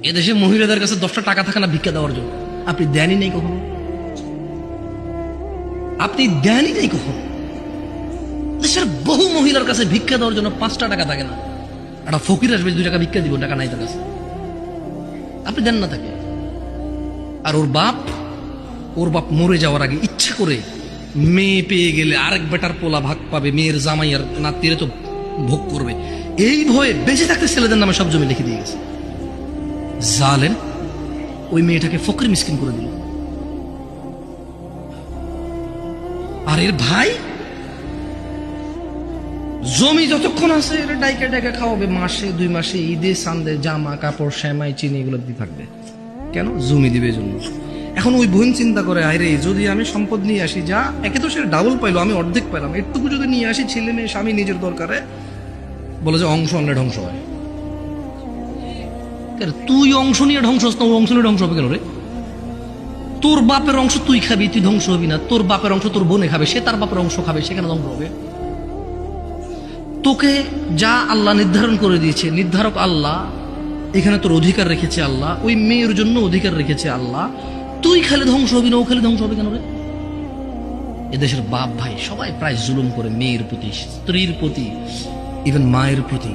এদেশে মহিলাদের কাছে 10টা টাকা থাকে না ভিক্ষা দেওয়ার জন্য? আপনি দেনই নেই কখনো, আপনি দেনই নেই কখনো। দেশের বহু মহিলার কাছে ভিক্ষা দেওয়ার জন্য 5টা টাকা থাকে না। একটা ফকির আসবে 2 টাকা ভিক্ষা দিব, টাকা নাই তার কাছে, আপনি দেন না তাকে। আর ওর বাপ মরে যাওয়ার আগে ইচ্ছা করে মেয়ে পেয়ে গেলে আরেক বেটার পোলা ভাগ পাবে, মেয়ের জামাই আর নাতিরে তো ভোগ করবে, এই ভয়ে বেঁচে থাকতে ছেলেদের নামে সব জমি লিখে দিয়ে গেছে। জালেম ওই মেয়েটাকে ফকির মিসকিন করে দিল। আর এর ভাই জমি যতক্ষণ আছে এটা ডাইকা ডাইকা খাওয়াবে, মাসে 2 মাসে ঈদে সান্দে জামা কাপড় সেমাই চিনি এগুলো দিয়ে থাকবে। কেন? জমি দিবে জন্য। এখন ওই বোন চিন্তা করে, আরে যদি আমি সম্পদ নিয়ে আসি, যা একে তো সে ডাবল পাইলো, আমি অর্ধেক পাইলাম, একটুকু যদি নিয়ে আসি, ছেলে মেয়ে স্বামী নিজের দরকারে, বলে যে অংশ আনলে ধ্বংস হয়। তুই অংশ নিয়ে ধ্বংস হস না, ওর অংশ নিয়ে ধ্বংস হবে কেন রে? তোর বাপের অংশ তুই খাবি, তুই ধ্বংস হবি না। তোর বাপের অংশ তোর বোনে খাবে, সে তার বাপের অংশ খাবে, সেখানে ধ্বংস হবে। তোকে যা আল্লাহ নির্ধারণ করে দিয়েছে, নির্ধারক আল্লাহ, এখানে তোর অধিকার রেখেছে আল্লাহ, ওই মেয়ের জন্য অধিকার রেখেছে আল্লাহ, তুই খালি ধ্বংস হবি না, ও খালি ধ্বংস হবে কেন রে? এদেশের বাপ ভাই সবাই প্রায় জুলুম করে মেয়ের প্রতি, স্ত্রীর প্রতি, ইভেন মায়ের প্রতি।